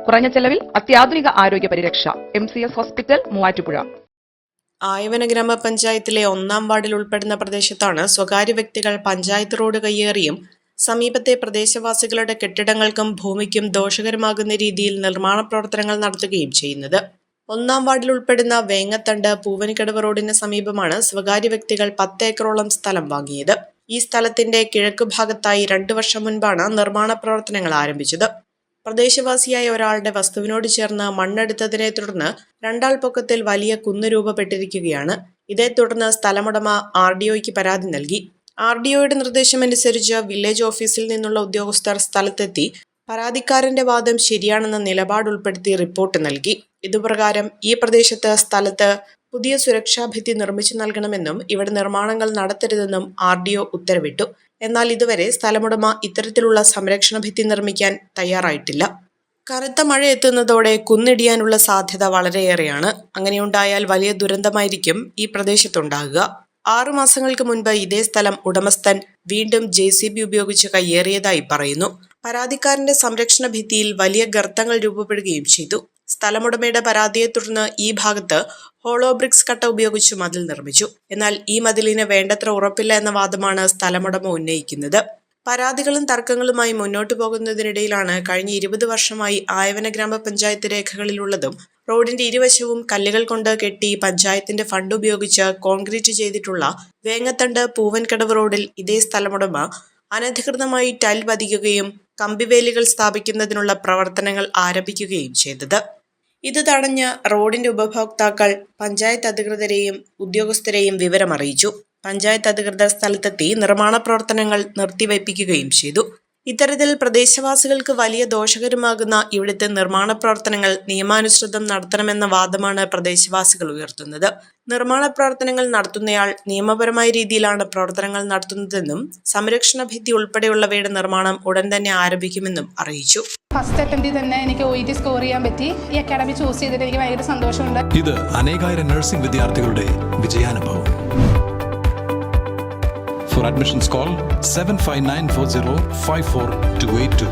കുറഞ്ഞ ചെലവിൽ അത്യാധുനിക ആരോഗ്യ പരിരക്ഷ. MCS hospital, Muvattupuzha. ആയവന ഗ്രാമപഞ്ചായത്തിലെ 1-ാം വാർഡിൽ ഉൾപ്പെടുന്ന പ്രദേശത്താണ് സ്വകാര്യ വ്യക്തികൾ പഞ്ചായത്ത് റോഡ് കയ്യേറിയും സമീപത്തെ പ്രദേശവാസികളുടെ കെട്ടിടങ്ങൾക്കും ഭൂമിക്കും ദോഷകരമാകുന്ന രീതിയിൽ നിർമ്മാണ പ്രവർത്തനങ്ങൾ നടത്തുകയും ചെയ്യുന്നത്. 1-ാം വാർഡിൽ ഉൾപ്പെടുന്ന വേങ്ങത്തണ്ട് പൂവൻകടവ് റോഡിന് സമീപമാണ് സ്വകാര്യ വ്യക്തികൾ 10 ഏക്കറോളം സ്ഥലം വാങ്ങിയത്. ഈ സ്ഥലത്തിന്റെ കിഴക്കുഭാഗത്തായി 2 വർഷം മുൻപാണ് നിർമ്മാണ പ്രവർത്തനങ്ങൾ ആരംഭിച്ചത്. പ്രദേശവാസിയായ ഒരാളുടെ വസ്തുവിനോട് ചേർന്ന് മണ്ണെടുത്തതിനെ തുടർന്ന് 2 ആൾ പൊക്കത്തിൽ വലിയ കുന്ന് രൂപപ്പെട്ടിരിക്കുകയാണ്. ഇതേ തുടർന്ന് സ്ഥലമുടമ RDOയ്ക്ക് പരാതി നൽകി. RDOയുടെ നിർദ്ദേശമനുസരിച്ച് വില്ലേജ് ഓഫീസിൽ നിന്നുള്ള ഉദ്യോഗസ്ഥർ സ്ഥലത്തെത്തി പരാതിക്കാരന്റെ വാദം ശരിയാണെന്ന നിലപാട് ഉൾപ്പെടുത്തി റിപ്പോർട്ട് നൽകി. ഇതുപ്രകാരം ഈ പ്രദേശത്ത് സ്ഥലത്ത് പുതിയ സുരക്ഷാ ഭിത്തി നിർമ്മിച്ചു നൽകണമെന്നും ഇവിടെ നിർമ്മാണങ്ങൾ നടത്തരുതെന്നും RDO ഉത്തരവിട്ടു. എന്നാൽ ഇതുവരെ സ്ഥലമുടമ ഇത്തരത്തിലുള്ള സംരക്ഷണ ഭിത്തി നിർമ്മിക്കാൻ തയ്യാറായിട്ടില്ല. കനത്ത മഴ എത്തുന്നതോടെ കുന്നിടിയാനുള്ള സാധ്യത വളരെയേറെയാണ്. അങ്ങനെയുണ്ടായാൽ വലിയ ദുരന്തമായിരിക്കും ഈ പ്രദേശത്തുണ്ടാകുക. 6 മാസങ്ങൾക്ക് മുൻപ് ഇതേ സ്ഥലം ഉടമസ്ഥൻ വീണ്ടും JCB ഉപയോഗിച്ച് കയ്യേറിയതായി പറയുന്നു. പരാതിക്കാരന്റെ സംരക്ഷണ ഭിത്തിയിൽ വലിയ ഗർത്തങ്ങൾ രൂപപ്പെടുകയും ചെയ്തു. സ്ഥലമുടമയുടെ പരാതിയെ തുടർന്ന് ഈ ഭാഗത്ത് ഹോളോ ബ്രിക്സ് കട്ട ഉപയോഗിച്ച് മതിൽ നിർമ്മിച്ചു. എന്നാൽ ഈ മതിലിന് വേണ്ടത്ര ഉറപ്പില്ല എന്ന വാദമാണ് സ്ഥലമുടമ ഉന്നയിക്കുന്നത്. പരാതികളും തർക്കങ്ങളുമായി മുന്നോട്ടു പോകുന്നതിനിടയിലാണ് കഴിഞ്ഞ 20 വർഷമായി ആയവന ഗ്രാമപഞ്ചായത്ത് രേഖകളിലുള്ളതും റോഡിന്റെ ഇരുവശവും കല്ലുകൾ കൊണ്ട് കെട്ടി പഞ്ചായത്തിന്റെ ഫണ്ട് ഉപയോഗിച്ച് കോൺക്രീറ്റ് ചെയ്തിട്ടുള്ള വേങ്ങത്തണ്ട് പൂവൻകടവ് റോഡിൽ ഇതേ സ്ഥലമുടമ അനധികൃതമായി ടൈൽ പതിക്കുകയും കമ്പിവേലികൾ സ്ഥാപിക്കുന്നതിനുള്ള പ്രവർത്തനങ്ങൾ ആരംഭിക്കുകയും ചെയ്തത്. ഇത് തടഞ്ഞ് റോഡിന്റെ ഉപഭോക്താക്കൾ പഞ്ചായത്ത് അധികൃതരെയും ഉദ്യോഗസ്ഥരെയും വിവരമറിയിച്ചു. പഞ്ചായത്ത് അധികൃതർ സ്ഥലത്തെത്തി നിർമ്മാണ പ്രവർത്തനങ്ങൾ നിർത്തിവയ്പ്പിക്കുകയും ചെയ്തു. ഇത്തരത്തിൽ പ്രദേശവാസികൾക്ക് വലിയ ദോഷകരമാകുന്ന ഇവിടുത്തെ നിർമ്മാണ പ്രവർത്തനങ്ങൾ നിയമാനുസൃതം നടത്തണമെന്ന വാദമാണ് പ്രദേശവാസികൾ ഉയർത്തുന്നത്. നിർമ്മാണ പ്രവർത്തനങ്ങൾ നടത്തുന്നയാൾ നിയമപരമായ രീതിയിലാണ് പ്രവർത്തനങ്ങൾ നടത്തുന്നതെന്നും സംരക്ഷണ ഭിത്തി ഉൾപ്പെടെയുള്ളവയുടെ നിർമ്മാണം ഉടൻ തന്നെ ആരംഭിക്കുമെന്നും അറിയിച്ചു. ഫസ്റ്റ് അറ്റംപ്റ്റിൽ തന്നെ എനിക്ക് OET സ്കോർ ചെയ്യാൻ പറ്റി. ഈ അക്കാഡമി ചൂസ് ചെയ്തിട്ട് എനിക്ക് ഭയങ്കര സന്തോഷമുണ്ട്. ഇത് അനേകായിരം നഴ്സിംഗ് വിദ്യാർത്ഥികളുടെ വിജയാനുഭവം. For admissions call 7594054282.